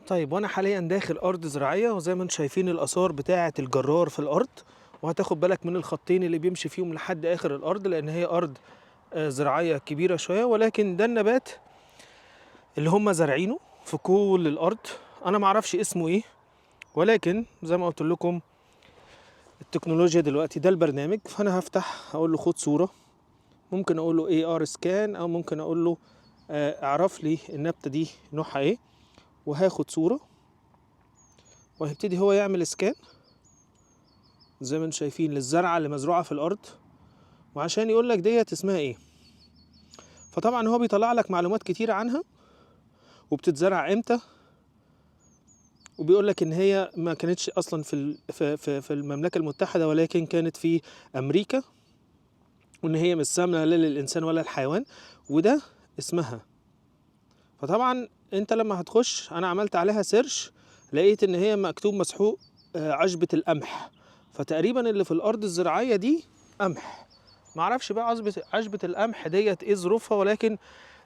طيب وانا حاليا داخل ارض زراعيه، وزي ما انتم شايفين الاثار بتاعه الجرار في الارض، وهتاخد بالك من الخطين اللي بيمشي فيهم لحد اخر الارض، لان هي ارض زراعيه كبيره شويه. ولكن ده النبات اللي هم زارعينه في كل الارض. انا معرفش اسمه ايه، ولكن زي ما قلت لكم التكنولوجيا دلوقتي ده البرنامج. فانا هفتح اقول له خد صوره، ممكن اقول له اي ار سكان، او ممكن اقول له اعرف لي النبته دي نوعها ايه، وهاخد صوره وهيبتدي هو يعمل سكان زي ما انتم شايفين للزرعه اللي مزروعه في الارض، وعشان يقول لك ديت اسمها ايه. فطبعا هو بيطلع لك معلومات كتيره عنها، وبتتزرع امتى، وبيقول لك ان هي ما كانتش اصلا في المملكه المتحده، ولكن كانت في امريكا، وان هي مش سامه لا للانسان ولا الحيوان، وده اسمها. فطبعا انت لما هتخش، انا عملت عليها سيرش، لقيت ان هي مكتوب مسحوق عشبة القمح. فتقريبا اللي في الارض الزراعية دي قمح. معرفش بقى عشبة القمح ديت ايه ظروفها، ولكن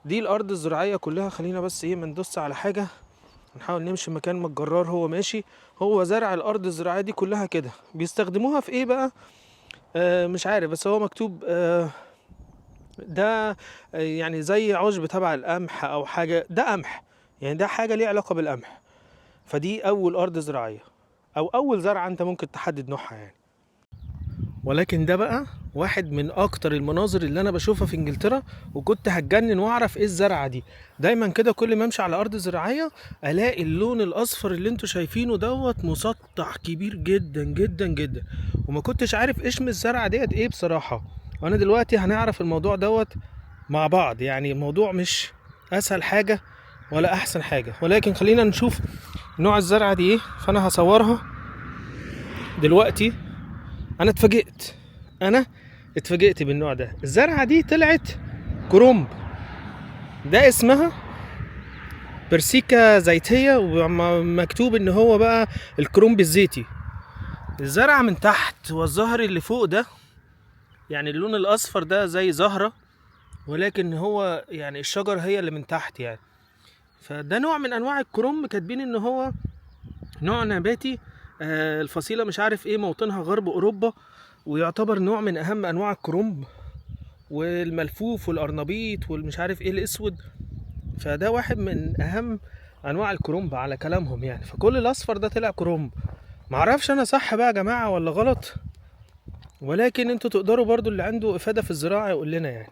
دي الارض الزراعية كلها. خلينا بس ايه ما ندوس على حاجة، نحاول نمشي مكان ما الجرار هو ماشي. هو زرع الارض الزراعية دي كلها كده. بيستخدموها في ايه بقى؟ مش عارف، بس هو مكتوب ده يعني زي عشب تبع القمح او حاجه، ده قمح، يعني ده حاجه ليها علاقه بالقمح. فدي اول ارض زراعيه او اول زرعه انت ممكن تحدد نوعها يعني. ولكن ده بقى واحد من اكتر المناظر اللي انا بشوفها في انجلترا، وكنت هتجنن واعرف ايه الزرعه دي. دايما كده كل ما امشي على ارض زراعيه الاقي اللون الاصفر اللي انتوا شايفينه دوت مسطح كبير جدا جدا جدا، وما كنتش عارف اسم الزرعه ديت ايه بصراحه. وانا دلوقتي هنعرف الموضوع دوت مع بعض. يعني الموضوع مش اسهل حاجه ولا احسن حاجه، ولكن خلينا نشوف نوع الزرعه دي ايه. فانا هصورها دلوقتي. انا اتفاجئت بالنوع ده. الزرعه دي طلعت كرومب، ده اسمها برسيكا زيتيه، ومكتوب ان هو بقى الكرومب الزيتي. الزرعه من تحت والظهر اللي فوق ده، يعني اللون الاصفر ده زي زهره، ولكن هو يعني الشجر هي اللي من تحت يعني. فده نوع من انواع الكرنب، كاتبين ان هو نوع نباتي. الفصيله مش عارف ايه، موطنها غرب اوروبا، ويعتبر نوع من اهم انواع الكرنب والملفوف والارنبيط والمش عارف ايه الاسود. فده واحد من اهم انواع الكرنب على كلامهم يعني. فكل الاصفر ده طلع كرنب. معرفش انا صح بقى يا جماعه ولا غلط، ولكن انتوا تقدروا برضو اللي عنده افاده في الزراعه يقول لنا يعني.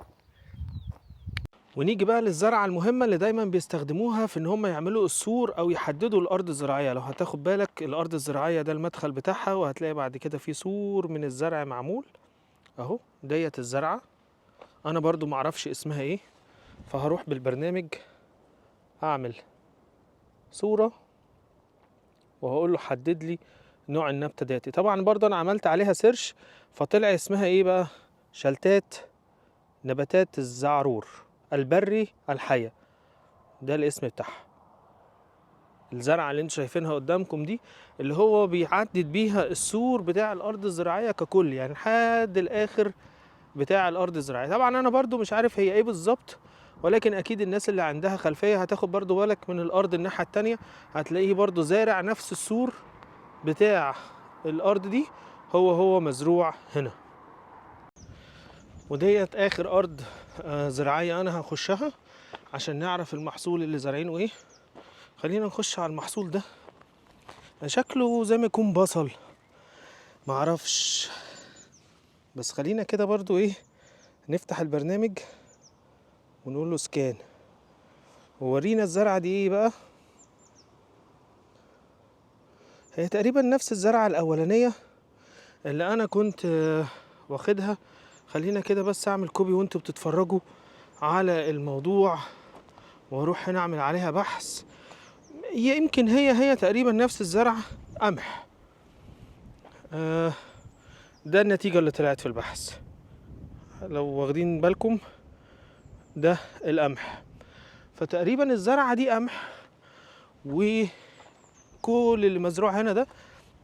ونيجي بقى للزرعة المهمة اللي دايما بيستخدموها في ان هم يعملوا السور او يحددوا الارض الزراعية. لو هتاخد بالك الارض الزراعية ده المدخل بتاعها، وهتلاقي بعد كده في سور من الزرع معمول اهو. ديت الزرعة، انا برضو معرفش اسمها ايه، فهروح بالبرنامج اعمل صورة وهقول له حدد لي نوع النبتة ديت. طبعا برضو انا عملت عليها سيرش، فطلع اسمها ايه بقى؟ شلتات نباتات الزعرور البري الحية، ده الاسم بتاعها. الزرعه اللي انتوا شايفينها قدامكم دي اللي هو بيحدد بيها السور بتاع الارض الزراعيه ككل، يعني لحد الاخر بتاع الارض الزراعيه. طبعا انا برضو مش عارف هي ايه بالظبط، ولكن اكيد الناس اللي عندها خلفيه هتاخد برضو بالك من الارض الناحيه التانية، هتلاقيه برضو زارع نفس السور بتاع الارض دي، هو مزروع هنا. وديت اخر ارض زراعيه انا هخشها عشان نعرف المحصول اللي زارعينه ايه. خلينا نخش على المحصول ده، شكله زي ما يكون بصل، معرفش، بس خلينا كده برضو ايه نفتح البرنامج ونقول له سكان وورينا الزرعة دي ايه بقى. هي تقريبا نفس الزرعة الاولانية اللي انا كنت واخدها. خلينا كده بس اعمل كوبي وانتوا بتتفرجوا على الموضوع، واروح هنا اعمل عليها بحث. يمكن هي تقريبا نفس الزرعة قمح. ده النتيجة اللي طلعت في البحث، لو واخدين بالكم ده القمح. فتقريبا الزرعة دي قمح، وكل اللي مزروع هنا ده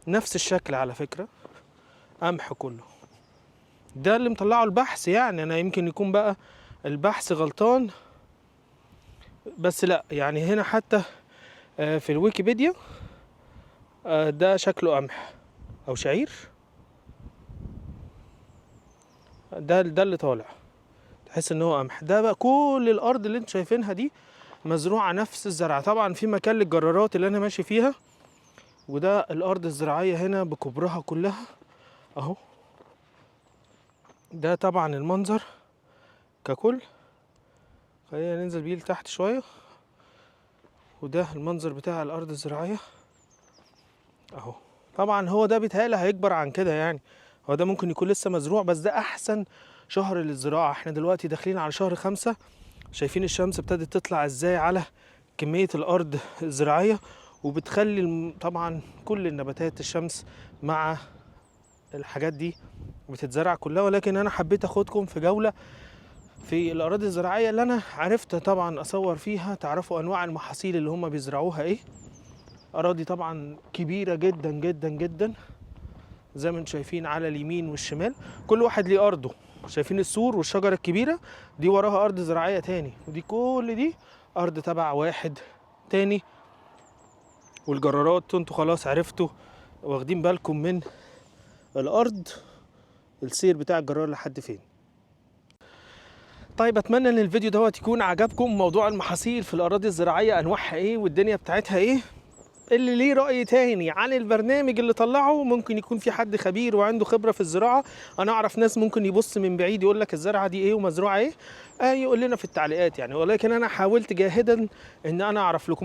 نفس الشكل على فكرة، قمح كله. ده اللي مطلعه البحث يعني. انا يمكن يكون بقى البحث غلطان، بس لا يعني هنا حتى في الويكيبيديا ده شكله قمح او شعير. ده اللي طالع، تحس ان هو قمح. ده بقى كل الارض اللي انتوا شايفينها دي مزروعه نفس الزرع. طبعا في مكان للجرارات اللي انا ماشي فيها، وده الارض الزراعيه هنا بكبرها كلها اهو. ده طبعا المنظر ككل. خلينا ننزل بيه لتحت شويه. وده المنظر بتاع الارض الزراعيه اهو. طبعا هو ده بيتهيألي هيكبر عن كده يعني. هو ده ممكن يكون لسه مزروع، بس ده احسن شهر للزراعه. احنا دلوقتي داخلين على شهر 5. شايفين الشمس ابتدت تطلع ازاي على كميه الارض الزراعيه، وبتخلي طبعا كل النباتات الشمس مع الحاجات دي بتتزرع كلها. ولكن انا حبيت اخدكم في جوله في الاراضي الزراعيه اللي انا عرفت طبعا اصور فيها، تعرفوا انواع المحاصيل اللي هم بيزرعوها ايه. اراضي طبعا كبيره جدا جدا جدا زي ما انتم شايفين على اليمين والشمال، كل واحد ليه ارضه. شايفين السور والشجره الكبيره دي وراها ارض زراعيه تاني، ودي كل دي ارض تبع واحد تاني. والجرارات انتوا خلاص عرفتوا واخدين بالكم من الارض، السير بتاع الجرار لحد فين. طيب اتمنى ان الفيديو دوت يكون عجبكم. موضوع المحاصيل في الاراضي الزراعيه انواعها ايه والدنيا بتاعتها ايه. اللي ليه رأي تاني عن البرنامج اللي طلعه، ممكن يكون في حد خبير وعنده خبرة في الزراعة. انا اعرف ناس ممكن يبص من بعيد يقول لك الزرعة دي ايه ومزروعة ايه، يقول لنا في التعليقات يعني. ولكن انا حاولت جاهدا ان انا اعرف لكم